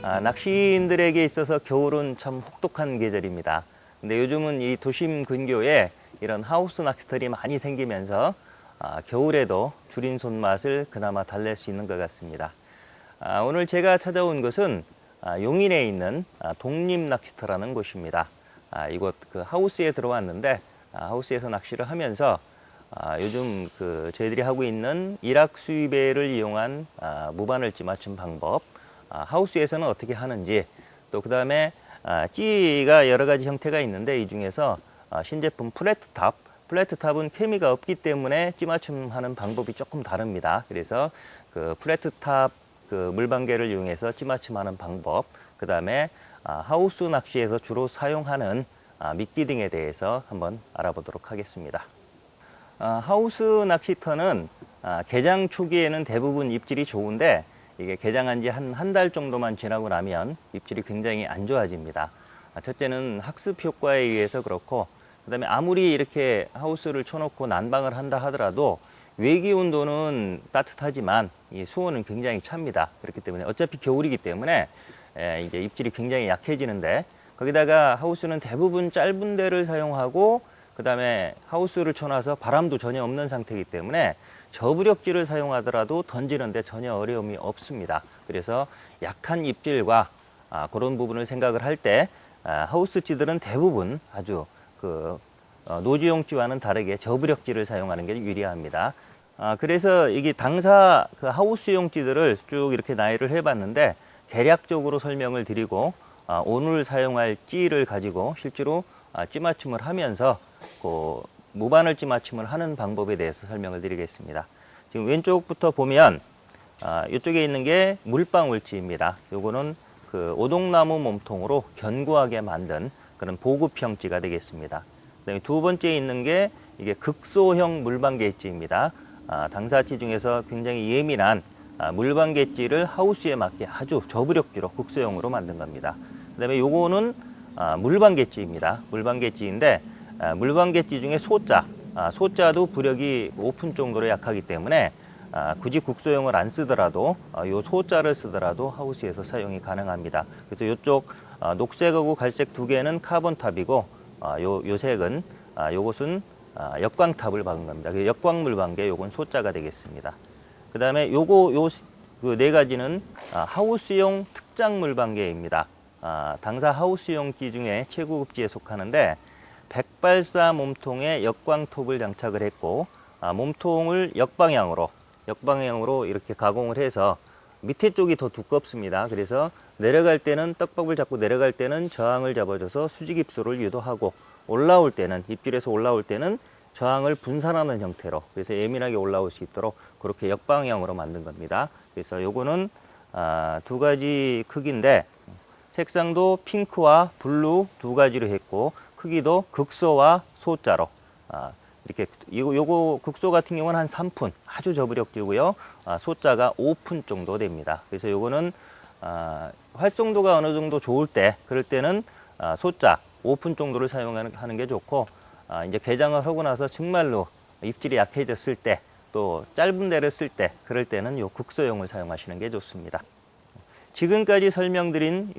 낚시인들에게 있어서 겨울은 참 혹독한 계절입니다. 근데 요즘은 이 도심 근교에 이런 하우스 낚시터리 많이 생기면서 겨울에도 줄인 손맛을 그나마 달랠 수 있는 것 같습니다. 오늘 제가 찾아온 곳은 용인에 있는 독립낚시터라는 곳입니다. 이곳 그 하우스에 들어왔는데 하우스에서 낚시를 하면서 요즘 저희들이 하고 있는 일확수입배를 이용한 무바늘찌 맞춤 방법, 하우스에서는 어떻게 하는지, 또 그 다음에 찌가 여러 가지 형태가 있는데 이 중에서 신제품 플랫탑은 케미가 없기 때문에 찌 맞춤하는 방법이 조금 다릅니다. 그래서 그 플랫탑 물방개를 이용해서 찌 맞춤하는 방법, 그 다음에 하우스 낚시에서 주로 사용하는 미끼 등에 대해서 한번 알아보도록 하겠습니다. 하우스 낚시터는 개장 초기에는 대부분 입질이 좋은데 이게 개장한 지 한 달 정도만 지나고 나면 입질이 굉장히 안 좋아집니다. 첫째는 학습 효과에 의해서 그렇고, 그 다음에 아무리 이렇게 하우스를 쳐놓고 난방을 한다 하더라도 외기 온도는 따뜻하지만 이 수온은 굉장히 찹니다. 그렇기 때문에 어차피 겨울이기 때문에 이제 입질이 굉장히 약해지는데, 거기다가 하우스는 대부분 짧은 데를 사용하고 그 다음에 하우스를 쳐놔서 바람도 전혀 없는 상태이기 때문에 저부력질을 사용하더라도 던지는데 전혀 어려움이 없습니다. 그래서 약한 입질과 그런 부분을 생각을 할 때 하우스 찌들은 대부분 아주 노지용 찌와는 다르게 저부력질을 사용하는 게 유리합니다. 그래서 이게 당사 하우스용 찌들을 쭉 이렇게 나열을 해봤는데 대략적으로 설명을 드리고 오늘 사용할 찌를 가지고 실제로 찌 맞춤을 하면서 무바늘찌 맞춤을 하는 방법에 대해서 설명을 드리겠습니다. 지금 왼쪽부터 보면 이쪽에 있는 게 물방울찌입니다. 요거는 오동나무 몸통으로 견고하게 만든 그런 보급형 찌가 되겠습니다. 그다음에 두 번째 있는 게 이게 극소형 물방개찌입니다. 당사찌 중에서 굉장히 예민한 물방개찌를 하우스에 맞게 아주 저부력지로 극소형으로 만든 겁니다. 그다음에 요거는 물방개찌입니다. 물방개찌인데 물방개찌 중에 소자도 부력이 5푼 정도로 약하기 때문에 굳이 국소형을 안 쓰더라도 요 소자를 쓰더라도 하우스에서 사용이 가능합니다. 그래서 이쪽 녹색하고 갈색 두 개는 카본탑이고 요 색은 요것은 역광탑을 박은 겁니다. 역광물방개, 요건 소자가 되겠습니다. 그 다음에 그 네 가지는 하우스용 특장물방개입니다. 당사 하우스용 찌 중에 최고급지에 속하는데 백발사 몸통에 역광톱을 장착을 했고 몸통을 역방향으로 이렇게 가공을 해서 밑에 쪽이 더 두껍습니다. 그래서 내려갈 때는 떡밥을 잡고 내려갈 때는 저항을 잡아줘서 수직 입수를 유도하고 올라올 때는 입질에서 올라올 때는 저항을 분산하는 형태로, 그래서 예민하게 올라올 수 있도록 그렇게 역방향으로 만든 겁니다. 그래서 요거는 두 가지 크기인데 색상도 핑크와 블루 두 가지로 했고 크기도 극소와 소자로 이렇게 요거 극소 같은 경우는 한 3푼 아주 저부력지고요. 소자가 5푼 정도 됩니다. 그래서 요거는 활성도가 어느 정도 좋을 때, 그럴 때는 소자 5푼 정도를 사용하는 게 좋고, 이제 개장을 하고 나서 정말로 입질이 약해졌을 때, 또 짧은 데를 쓸 때, 그럴 때는 요 극소형을 사용하시는 게 좋습니다. 지금까지 설명드린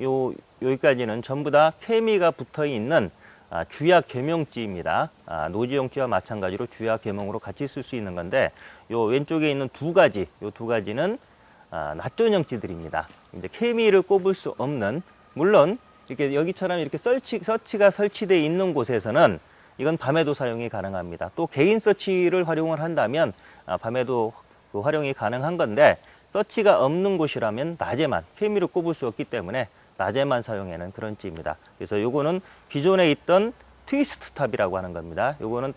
여기까지는 전부 다 케미가 붙어 있는 주약 겸용찌입니다. 노지용찌와 마찬가지로 주약 겸용으로 같이 쓸 수 있는 건데, 요 왼쪽에 있는 두 가지는 낫전형 찌들입니다. 이제 케미를 꼽을 수 없는, 물론 이렇게 여기처럼 이렇게 서치가 설치되어 있는 곳에서는 이건 밤에도 사용이 가능합니다. 또 개인 서치를 활용을 한다면 밤에도 활용이 가능한 건데, 서치가 없는 곳이라면 낮에만, 케미를 꼽을 수 없기 때문에 낮에만 사용하는 그런 찌입니다. 그래서 요거는 기존에 있던 트위스트 탑이라고 하는 겁니다. 요거는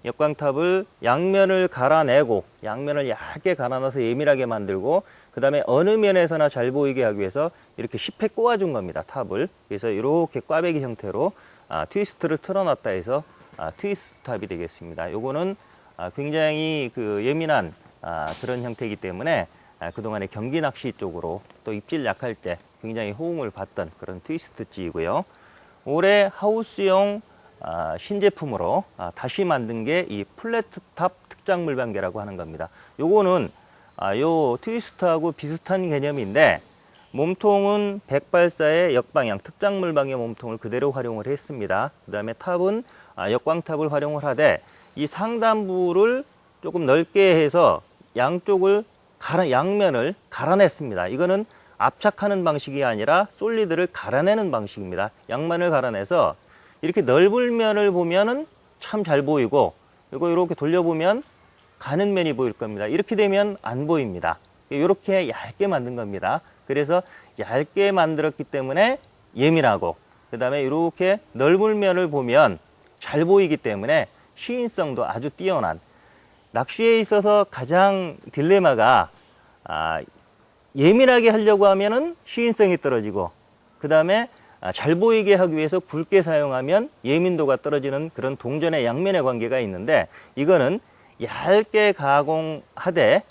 역광탑을 양면을 갈아내고, 양면을 얇게 갈아놔서 예민하게 만들고, 그 다음에 어느 면에서나 잘 보이게 하기 위해서 이렇게 10회 꼬아준 겁니다, 탑을. 그래서 이렇게 꽈배기 형태로 트위스트를 틀어놨다 해서 트위스트 탑이 되겠습니다. 요거는 굉장히 예민한 그런 형태이기 때문에 그동안에 경기 낚시 쪽으로 또 입질 약할 때 굉장히 호응을 받던 그런 트위스트 찌이고요. 올해 하우스용 신제품으로 다시 만든 게 이 플랫탑 특장 물방개라고 하는 겁니다. 요거는 요 트위스트하고 비슷한 개념인데 몸통은 108사의 역방향 특장물방의 몸통을 그대로 활용을 했습니다. 그 다음에 탑은 역광탑을 활용을 하되 이 상단부를 조금 넓게 해서 양쪽을 양면을 갈아냈습니다. 이거는 압착하는 방식이 아니라 솔리드를 갈아내는 방식입니다. 양면을 갈아내서 이렇게 넓은 면을 보면은 참 잘 보이고, 이거 이렇게 돌려보면 가는 면이 보일 겁니다. 이렇게 되면 안 보입니다. 이렇게 얇게 만든 겁니다. 그래서 얇게 만들었기 때문에 예민하고, 그 다음에 이렇게 넓은 면을 보면 잘 보이기 때문에 시인성도 아주 뛰어난, 낚시에 있어서 가장 딜레마가 예민하게 하려고 하면은 시인성이 떨어지고, 그 다음에 잘 보이게 하기 위해서 굵게 사용하면 예민도가 떨어지는 그런 동전의 양면의 관계가 있는데, 이거는 얇게 가공하되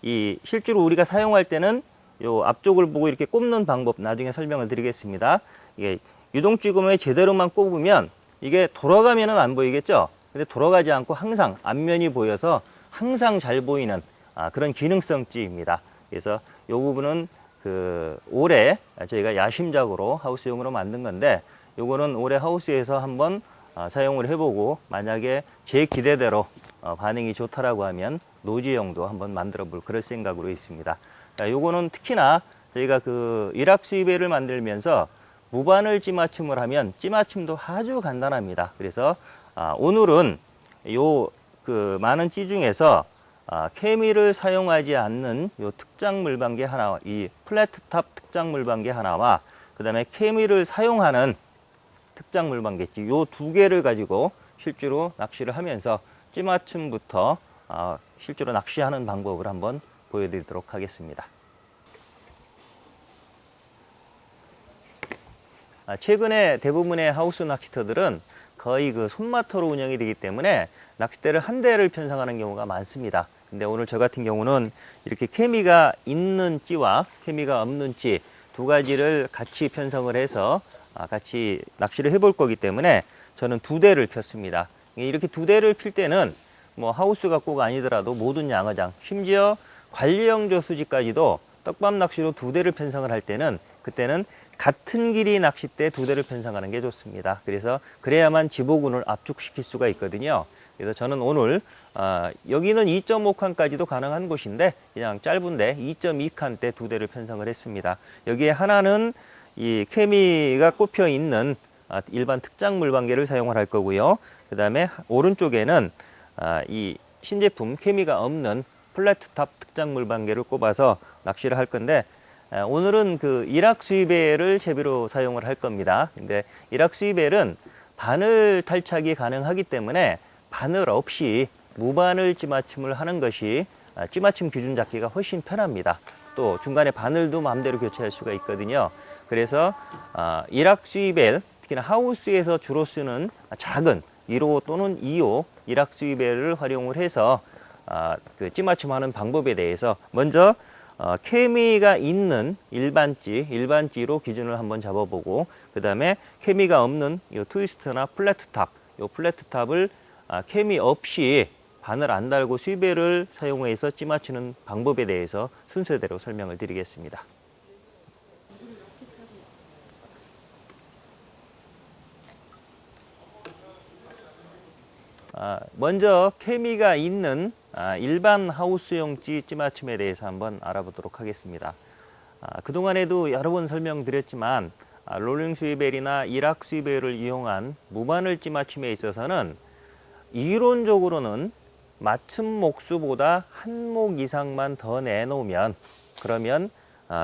이 실제로 우리가 사용할 때는 요 앞쪽을 보고 이렇게 꼽는 방법 나중에 설명을 드리겠습니다. 이게 유동찌검에 제대로만 꼽으면 이게 돌아가면은 안 보이겠죠? 근데 돌아가지 않고 항상 앞면이 보여서 항상 잘 보이는 그런 기능성 찌입니다. 그래서 이 부분은 올해 저희가 야심작으로 하우스용으로 만든 건데, 요거는 올해 하우스에서 한번 사용을 해보고 만약에 제 기대대로 반응이 좋다라고 하면 노지용도 한번 만들어 볼 그럴 생각으로 있습니다. 요거는 특히나 저희가 일학 수입배를 만들면서 무바늘 찌맞춤을 하면 찌맞춤도 아주 간단합니다. 그래서 오늘은 많은 찌 중에서 케미를 사용하지 않는 요 특장 물방개 하나, 이 플랫탑 특장 물방개 하나와 그 다음에 케미를 사용하는 특장 물방개찌 요 두 개를 가지고 실제로 낚시를 하면서 찌맞춤부터 실제로 낚시하는 방법을 한번 보여드리도록 하겠습니다. 최근에 대부분의 하우스 낚시터들은 거의 손마터로 운영이 되기 때문에 낚싯대를 한 대를 편성하는 경우가 많습니다. 근데 오늘 저 같은 경우는 이렇게 케미가 있는 찌와 케미가 없는 찌 두 가지를 같이 편성을 해서 같이 낚시를 해볼 거기 때문에 저는 두 대를 폈습니다. 이렇게 두 대를 필 때는 뭐 하우스가 꼭 아니더라도 모든 양어장, 심지어 관리형 저수지까지도 떡밥 낚시로 두 대를 편성을 할 때는 그때는 같은 길이 낚싯대 두 대를 편성하는 게 좋습니다. 그래서 그래야만 지보군을 압축시킬 수가 있거든요. 그래서 저는 오늘 여기는 2.5칸까지도 가능한 곳인데 그냥 짧은데 2.2칸대 두 대를 편성을 했습니다. 여기에 하나는 이 케미가 꼽혀 있는 일반 특장 물방개를 사용을 할 거고요. 그 다음에 오른쪽에는 이 신제품 케미가 없는 플랫탑 특장 물방개를 꼽아서 낚시를 할 건데, 오늘은 일학 수입배를 채비로 사용을 할 겁니다. 근데 일학 수입배는 바늘 탈착이 가능하기 때문에 바늘 없이 무바늘 찌맞춤을 하는 것이 찌맞춤 기준 잡기가 훨씬 편합니다. 또 중간에 바늘도 마음대로 교체할 수가 있거든요. 그래서 일학 수입벨, 특히나 하우스에서 주로 쓰는 작은 1호 또는 2호 일학 수입벨을 활용을 해서 찌맞춤하는 방법에 대해서 먼저 케미가 있는 일반찌로 기준을 한번 잡아보고, 그 다음에 케미가 없는 이 트위스트나 플랫탑, 이 플랫탑을 케미 없이 바늘 안 달고 수입배를 사용해서 찌맞추는 방법에 대해서 순서대로 설명을 드리겠습니다. 먼저 케미가 있는 일반 하우스용 찌맞춤에 대해서 한번 알아보도록 하겠습니다. 그동안에도 여러 번 설명드렸지만 롤링 수입벨이나 일학 수입벨을 이용한 무바늘 찌맞춤에 있어서는 이론적으로는 맞춤 목수보다 한 목 이상만 더 내놓으면 그러면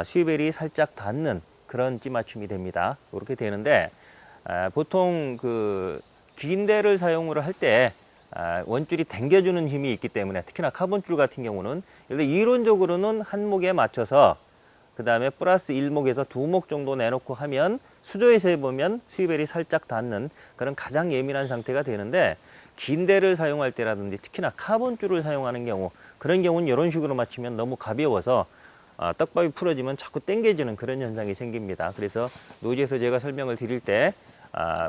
수입벨이 살짝 닿는 그런 찌맞춤이 됩니다. 이렇게 되는데 보통 긴 대를 사용을 할 때 원줄이 당겨주는 힘이 있기 때문에, 특히나 카본줄 같은 경우는 이론적으로는 한 목에 맞춰서 그 다음에 플러스 1목에서 2목 정도 내놓고 하면 수조에서 해보면 수입벨이 살짝 닿는 그런 가장 예민한 상태가 되는데, 긴 대를 사용할 때라든지 특히나 카본줄을 사용하는 경우, 그런 경우는 이런 식으로 맞추면 너무 가벼워서 떡밥이 풀어지면 자꾸 당겨지는 그런 현상이 생깁니다. 그래서 노지에서 제가 설명을 드릴 때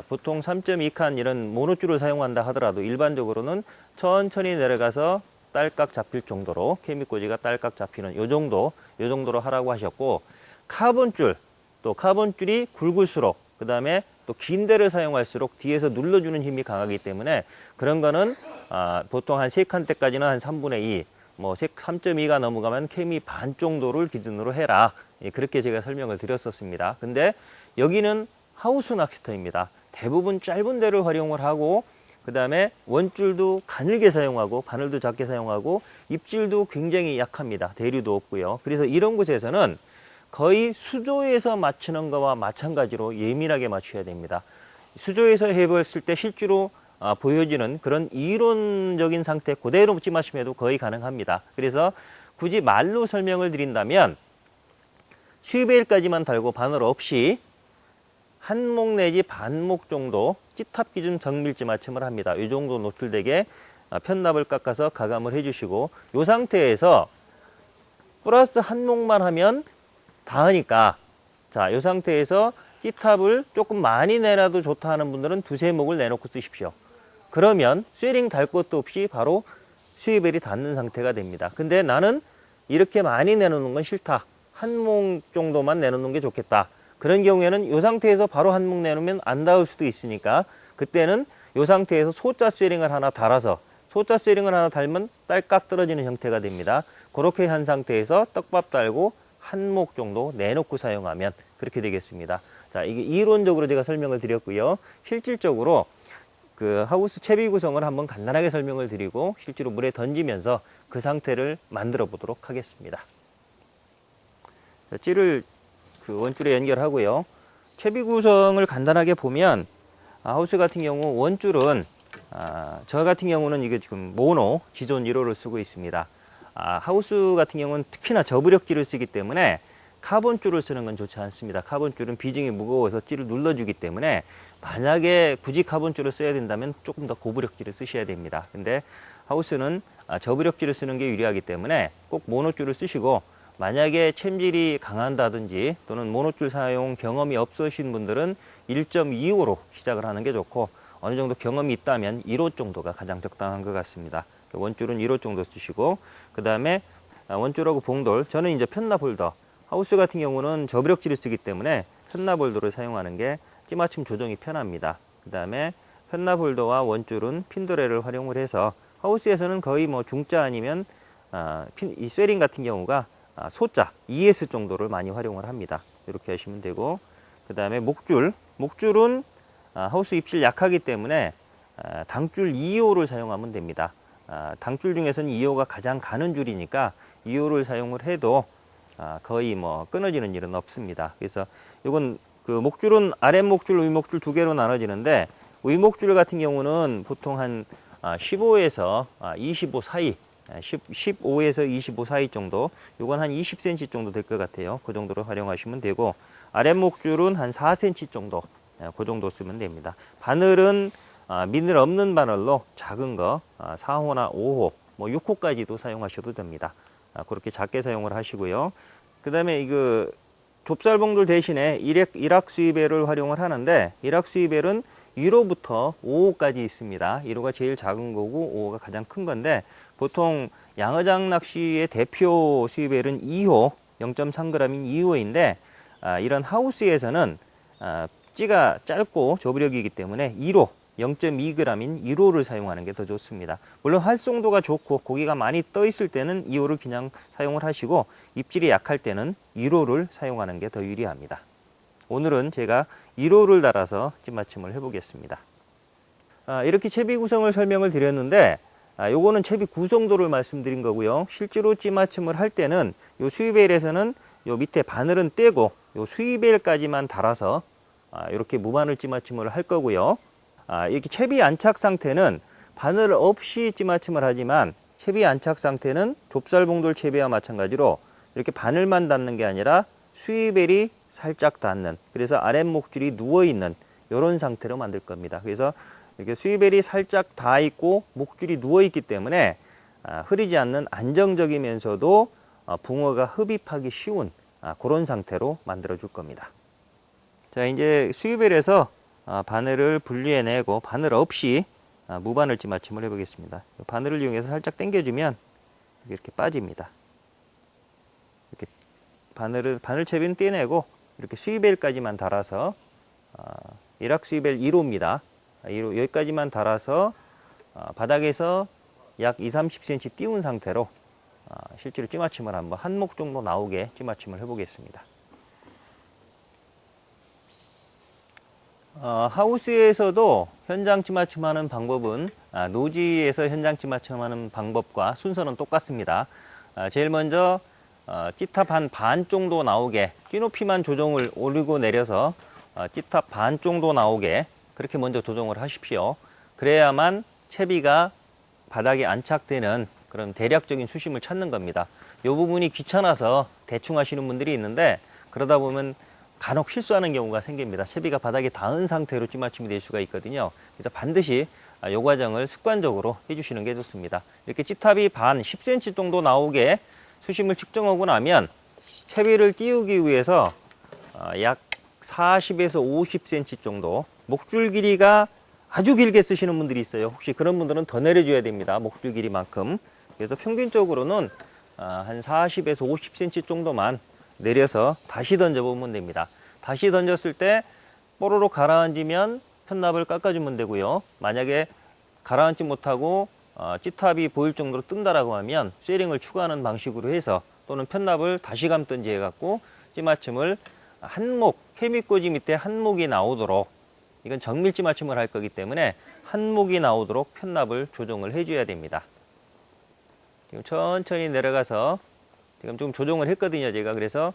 보통 3.2칸 이런 모노줄을 사용한다 하더라도 일반적으로는 천천히 내려가서 딸깍 잡힐 정도로, 케미꽂이가 딸깍 잡히는 요 정도로 하라고 하셨고, 카본줄, 또 카본줄이 굵을수록, 그 다음에 또 긴 데를 사용할수록 뒤에서 눌러주는 힘이 강하기 때문에 그런 거는 보통 한 3칸대까지는 한 3분의 2, 뭐 3.2가 넘어가면 케미 반 정도를 기준으로 해라. 예, 그렇게 제가 설명을 드렸었습니다. 근데 여기는 하우스 낚시터입니다. 대부분 짧은 데를 활용을 하고, 그 다음에 원줄도 가늘게 사용하고 바늘도 작게 사용하고 입질도 굉장히 약합니다. 대류도 없고요. 그래서 이런 곳에서는 거의 수조에서 맞추는 거와 마찬가지로 예민하게 맞춰야 됩니다. 수조에서 해봤을 때 실제로 보여지는 그런 이론적인 상태 그대로 찌맞춤해도 거의 가능합니다. 그래서 굳이 말로 설명을 드린다면 수입베일까지만 달고 바늘 없이 한목 내지 반목 정도 찌탑 기준 정밀 찌맞춤을 합니다. 이 정도 노출되게 편납을 깎아서 가감을 해주시고, 이 상태에서 플러스 한목만 하면 다 하니까, 자, 이 상태에서 찌탑을 조금 많이 내놔도 좋다 하는 분들은 2~3목을 내놓고 쓰십시오. 그러면 쇠링 달 것도 없이 바로 수입벨이 닿는 상태가 됩니다. 근데 나는 이렇게 많이 내놓는 건 싫다. 한목 정도만 내놓는 게 좋겠다. 그런 경우에는 이 상태에서 바로 한목 내놓으면 안 닿을 수도 있으니까 그때는 이 상태에서 소자 쇠링을 하나 달아서, 소자 쇠링을 하나 달면 딸깍 떨어지는 형태가 됩니다. 그렇게 한 상태에서 떡밥 달고 한목 정도 내놓고 사용하면 그렇게 되겠습니다. 자, 이게 이론적으로 제가 설명을 드렸고요. 실질적으로 그 하우스 채비 구성을 한번 간단하게 설명을 드리고 실제로 물에 던지면서 그 상태를 만들어 보도록 하겠습니다. 자, 찌를 그 원줄에 연결하고요. 채비 구성을 간단하게 보면 하우스 같은 경우 원줄은 저 같은 경우는 이게 지금 모노 기존 1호를 쓰고 있습니다. 하우스 같은 경우는 특히나 저부력기를 쓰기 때문에 카본줄을 쓰는 건 좋지 않습니다. 카본줄은 비중이 무거워서 찌를 눌러주기 때문에 만약에 굳이 카본줄을 써야 된다면 조금 더 고부력기를 쓰셔야 됩니다. 근데 하우스는 저부력기를 쓰는 게 유리하기 때문에 꼭 모노줄을 쓰시고, 만약에 챔질이 강한다든지 또는 모노줄 사용 경험이 없으신 분들은 1.25로 시작을 하는 게 좋고, 어느 정도 경험이 있다면 1호 정도가 가장 적당한 것 같습니다. 원줄은 1호 정도 쓰시고, 그 다음에 원줄하고 봉돌, 저는 이제 편납홀더, 하우스 같은 경우는 저부력지를 쓰기 때문에 편납홀더를 사용하는 게 찌맞춤 조정이 편합니다. 그 다음에 편납홀더와 원줄은 핀도레를 활용을 해서 하우스에서는 거의 뭐 중자 아니면 이 쇠링 같은 경우가 소자 2S 정도를 많이 활용을 합니다. 이렇게 하시면 되고, 그 다음에 목줄은 하우스 입질 약하기 때문에 당줄 2호를 사용하면 됩니다. 당줄 중에서는 2호가 가장 가는 줄이니까 2호를 사용을 해도 거의 뭐 끊어지는 일은 없습니다. 그래서 이건 그 목줄은 아랫목줄, 위목줄 두 개로 나눠지는데, 위목줄 같은 경우는 보통 한 15에서 25 사이, 15에서 25 사이 정도, 이건 한 20cm 정도 될 것 같아요. 그 정도로 활용하시면 되고, 아랫목줄은 한 4cm 정도, 그 정도 쓰면 됩니다. 바늘은 미늘 없는 바늘로 작은 거 4호나 5호, 뭐 6호까지도 사용하셔도 됩니다. 그렇게 작게 사용을 하시고요. 그 다음에 이거 좁쌀봉돌 대신에 일학 수입벨을 활용을 하는데, 일학 수입벨은 1호부터 5호까지 있습니다. 1호가 제일 작은 거고 5호가 가장 큰 건데, 보통 양어장 낚시의 대표 수입벨은 2호, 0.3g인 2호인데, 이런 하우스에서는 찌가 짧고 저부력이기 때문에 1호, 0.2g인 1호를 사용하는 게 더 좋습니다. 물론 활성도가 좋고 고기가 많이 떠 있을 때는 2호를 그냥 사용을 하시고, 입질이 약할 때는 1호를 사용하는 게 더 유리합니다. 오늘은 제가 1호를 달아서 찌맞춤을 해보겠습니다. 이렇게 채비 구성을 설명을 드렸는데, 요거는 채비 구성도를 말씀드린 거고요. 실제로 찌맞춤을 할 때는 요 수입벨에서는 요 밑에 바늘은 떼고 요 수입벨까지만 달아서 이렇게 무바늘 찌맞춤을 할 거고요. 이렇게 채비 안착 상태는 바늘 없이 찌맞춤을 하지만, 채비 안착 상태는 좁쌀봉돌 채비와 마찬가지로 이렇게 바늘만 닿는 게 아니라 수입벨이 살짝 닿는, 그래서 아랫목줄이 누워있는 이런 상태로 만들 겁니다. 그래서 이렇게 수입벨이 살짝 닿아 있고 목줄이 누워있기 때문에 흐리지 않는 안정적이면서도 붕어가 흡입하기 쉬운 그런 상태로 만들어 줄 겁니다. 자, 이제 수입벨에서 바늘을 분리해내고 바늘 없이 무바늘 찌맞춤을 해보겠습니다. 바늘을 이용해서 살짝 당겨주면 이렇게 빠집니다. 이렇게 바늘채비는 떼내고 이렇게 수입벨까지만 달아서 일학 수입벨 1호입니다. 1호 여기까지만 달아서 바닥에서 약 20-30cm 띄운 상태로 실제로 찌맞춤을 한번 한 목 정도 나오게 찌맞춤을 해보겠습니다. 하우스에서도 현장 찌맞춤하는 방법은 노지에서 현장 찌맞춤하는 방법과 순서는 똑같습니다. 제일 먼저 찌탑 한 반 정도 나오게 찌높이만 조정을 올리고 내려서 찌탑 반 정도 나오게 그렇게 먼저 조정을 하십시오. 그래야만 채비가 바닥에 안착되는 그런 대략적인 수심을 찾는 겁니다. 이 부분이 귀찮아서 대충 하시는 분들이 있는데 그러다 보면 간혹 실수하는 경우가 생깁니다. 채비가 바닥에 닿은 상태로 찌맞춤이 될 수가 있거든요. 그래서 반드시 이 과정을 습관적으로 해주시는 게 좋습니다. 이렇게 찌탑이 반 10cm 정도 나오게 수심을 측정하고 나면 채비를 띄우기 위해서 약 40에서 50cm 정도 목줄 길이가 아주 길게 쓰시는 분들이 있어요. 혹시 그런 분들은 더 내려줘야 됩니다. 목줄 길이만큼. 그래서 평균적으로는 한 40에서 50cm 정도만 내려서 다시 던져보면 됩니다. 다시 던졌을 때 뽀로로 가라앉으면 편납을 깎아주면 되고요. 만약에 가라앉지 못하고 찌탑이 보일 정도로 뜬다라고 하면 쇠링을 추가하는 방식으로 해서 또는 편납을 다시 감든지 해갖고 찌맞춤을 한목, 케미꽂이 밑에 한목이 나오도록 이건 정밀 찌맞춤을 할 거기 때문에 한목이 나오도록 편납을 조정을 해줘야 됩니다. 지금 천천히 내려가서 지금 좀 조정을 했거든요. 제가 그래서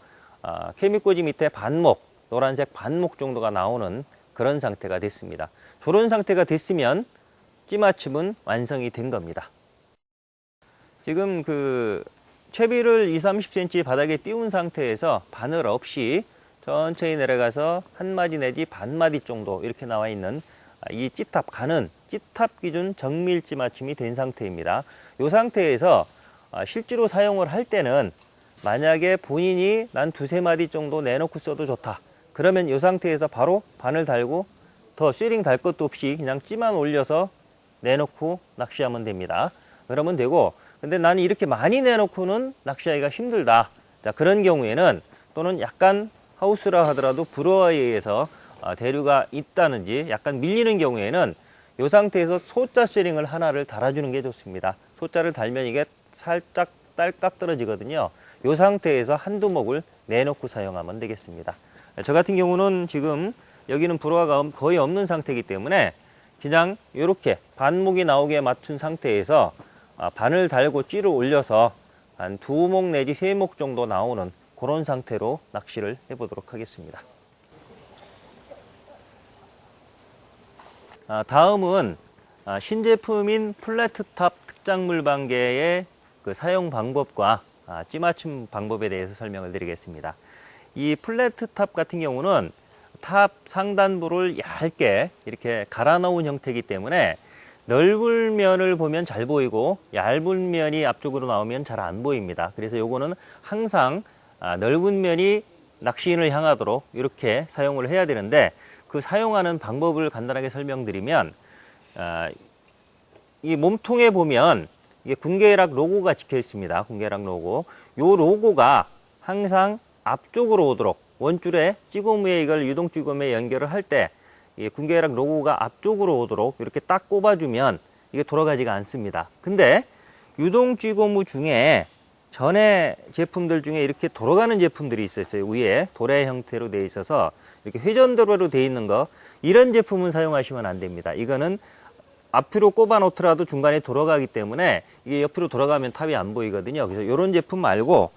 케미꽂이 밑에 반목, 노란색 반목 정도가 나오는 그런 상태가 됐습니다. 저런 상태가 됐으면 찌맞춤은 완성이 된 겁니다. 지금 그 채비를 20-30cm 바닥에 띄운 상태에서 바늘 없이 천천히 내려가서 한 마디 내지 반 마디 정도 이렇게 나와 있는 이 찌탑 가는 찌탑 기준 정밀 찌맞춤이 된 상태입니다. 이 상태에서 실제로 사용을 할 때는 만약에 본인이 난 두세 마디 정도 내놓고 써도 좋다. 그러면 이 상태에서 바로 바늘 달고 더 쇠링 달 것도 없이 그냥 찌만 올려서 내놓고 낚시하면 됩니다. 그러면 되고, 근데 나는 이렇게 많이 내놓고는 낚시하기가 힘들다. 자, 그런 경우에는 또는 약간 하우스라 하더라도 브로어에 의해서 대류가 있다든지 약간 밀리는 경우에는 이 상태에서 소자 쇠링을 하나를 달아주는 게 좋습니다. 소자를 달면 이게 살짝 딸깍 떨어지거든요. 이 상태에서 한두 목을 내놓고 사용하면 되겠습니다. 저 같은 경우는 지금 여기는 브로아가 거의 없는 상태이기 때문에 그냥 이렇게 반목이 나오게 맞춘 상태에서 바늘 달고 찌를 올려서 한 두 목 내지 세 목 정도 나오는 그런 상태로 낚시를 해보도록 하겠습니다. 다음은 신제품인 플래트탑 특장물 반개의 그 사용 방법과 찌맞춤 방법에 대해서 설명을 드리겠습니다. 이 플래트탑 같은 경우는 탑 상단부를 얇게 이렇게 갈아 넣은 형태이기 때문에 넓은 면을 보면 잘 보이고 얇은 면이 앞쪽으로 나오면 잘 안 보입니다. 그래서 요거는 항상 넓은 면이 낚시인을 향하도록 이렇게 사용을 해야 되는데 그 사용하는 방법을 간단하게 설명드리면 이 몸통에 보면 이게 군계락 로고가 찍혀 있습니다. 군계락 로고. 요 로고가 항상 앞쪽으로 오도록 원줄에 찌고무에 이걸 유동 찌고무에 연결을 할 때 이 군계락 로고가 앞쪽으로 오도록 이렇게 딱 꼽아주면 이게 돌아가지가 않습니다. 근데 유동 찌고무 중에 전에 제품들 중에 이렇게 돌아가는 제품들이 있었어요. 위에 도래 형태로 되어 있어서 이렇게 회전도로로 되어 있는 거, 이런 제품은 사용하시면 안 됩니다. 이거는 앞으로 꼽아 놓더라도 중간에 돌아가기 때문에 이게 옆으로 돌아가면 탑이 안 보이거든요. 그래서 이런 제품 말고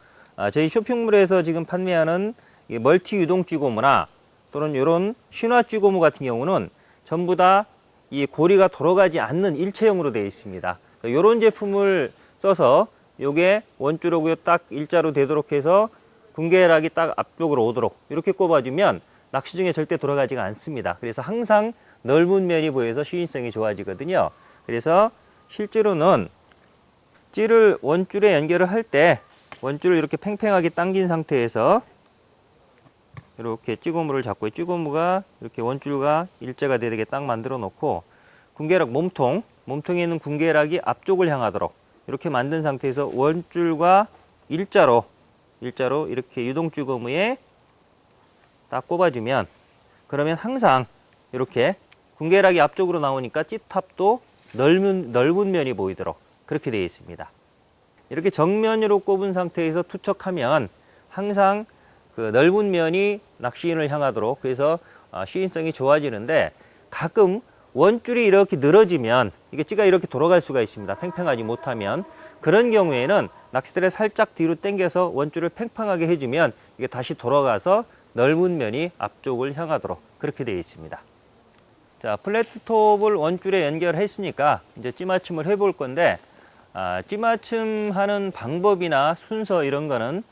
저희 쇼핑몰에서 지금 판매하는 멀티 유동 찌고무나 또는 이런 신화 찌고무 같은 경우는 전부 다 이 고리가 돌아가지 않는 일체형으로 되어 있습니다. 이런 제품을 써서 요게 원줄하고 딱 일자로 되도록 해서 군계락이 딱 앞쪽으로 오도록 이렇게 꼽아주면 낚시 중에 절대 돌아가지가 않습니다. 그래서 항상 넓은 면이 보여서 시인성이 좋아지거든요. 그래서 실제로는 찌를 원줄에 연결을 할 때 원줄을 이렇게 팽팽하게 당긴 상태에서 이렇게 찌고무를 잡고 찌고무가 이렇게 원줄과 일자가 되게 딱 만들어 놓고 군계락 몸통 몸통에 있는 군계락이 앞쪽을 향하도록 이렇게 만든 상태에서 원줄과 일자로 이렇게 유동줄 고무에 딱 꼽아주면, 그러면 항상 이렇게 군계락이 앞쪽으로 나오니까 찌탑도 넓은 면이 보이도록 그렇게 되어 있습니다. 이렇게 정면으로 꼽은 상태에서 투척하면 항상 그 넓은 면이 낚시인을 향하도록, 그래서 시인성이 좋아지는데, 가끔 원줄이 이렇게 늘어지면 이게 찌가 이렇게 돌아갈 수가 있습니다. 팽팽하지 못하면. 그런 경우에는 낚싯대를 살짝 뒤로 당겨서 원줄을 팽팽하게 해주면 이게 다시 돌아가서 넓은 면이 앞쪽을 향하도록 그렇게 되어 있습니다. 자, 플랫톱을 원줄에 연결했으니까 이제 찌맞춤을 해볼 건데, 찌맞춤 하는 방법이나 순서 이런 거는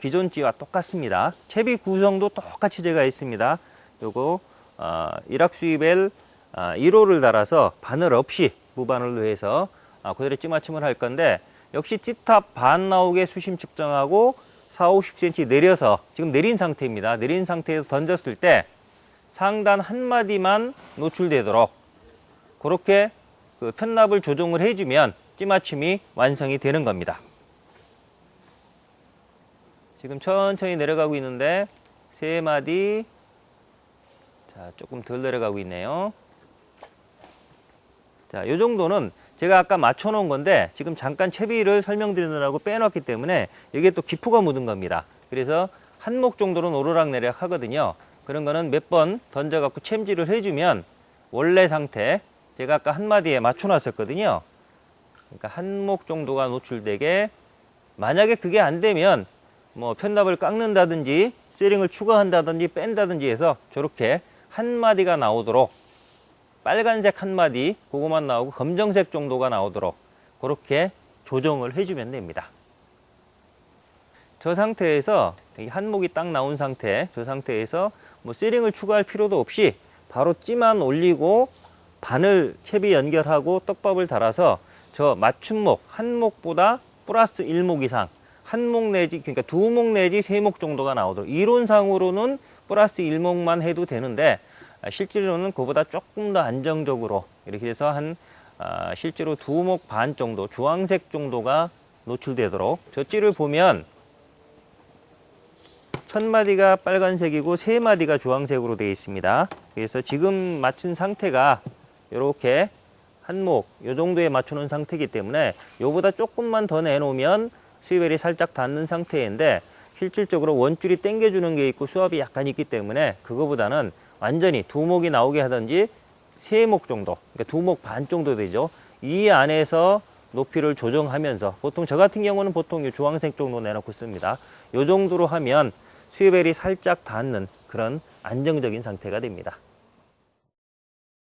기존 찌와 똑같습니다. 채비 구성도 똑같이 제가 있습니다. 요거 일확수입엘 1호를 달아서 바늘 없이 무바늘로 해서 그대로 찌맞춤을 할 건데, 역시 찌탑 반 나오게 수심 측정하고 40-50cm 내려서, 지금 내린 상태입니다. 내린 상태에서 던졌을 때 상단 한 마디만 노출되도록 그렇게 그 편납을 조정을 해주면 찌맞춤이 완성이 되는 겁니다. 지금 천천히 내려가고 있는데 3마디, 자, 조금 덜 내려가고 있네요. 자, 이 정도는 제가 아까 맞춰 놓은 건데, 지금 잠깐 채비를 설명드리느라고 빼놨기 때문에 여기에 또 기포가 묻은 겁니다. 그래서 한 목 정도는 오르락내리락 하거든요. 그런 거는 몇 번 던져 갖고 챔질을 해주면 원래 상태, 제가 아까 한 마디에 맞춰 놨었거든요. 그러니까 한 목 정도가 노출되게, 만약에 그게 안 되면 뭐 편납을 깎는다든지 쇠링을 추가한다든지 뺀다든지 해서 저렇게 한 마디가 나오도록, 빨간색 한 마디 그거만 나오고 검정색 정도가 나오도록 그렇게 조정을 해주면 됩니다. 저 상태에서 한 목이 딱 나온 상태, 저 상태에서 뭐 쇠링을 추가할 필요도 없이 바로 찌만 올리고 바늘 채비 연결하고 떡밥을 달아서 저 맞춤목 한 목보다 플러스 1목 이상, 한 목 내지, 그러니까 2목 내지 3목 정도가 나오도록, 이론상으로는 플러스 1목만 해도 되는데 실제로는 그보다 조금 더 안정적으로 이렇게 해서 실제로 2목 반 정도, 주황색 정도가 노출되도록, 저 찌를 보면 첫 마디가 빨간색이고 3마디가 주황색으로 되어 있습니다. 그래서 지금 맞춘 상태가 이렇게 한 목, 이 정도에 맞추는 상태이기 때문에 요보다 조금만 더 내놓으면 수입벨이 살짝 닿는 상태인데, 실질적으로 원줄이 당겨주는 게 있고 수압이 약간 있기 때문에 그거보다는 완전히 2목이 나오게 하든지 3목 정도, 그러니까 2목 반 정도 되죠. 이 안에서 높이를 조정하면서, 보통 저 같은 경우는 보통 주황색 정도 내놓고 씁니다. 이 정도로 하면 수입벨이 살짝 닿는 그런 안정적인 상태가 됩니다.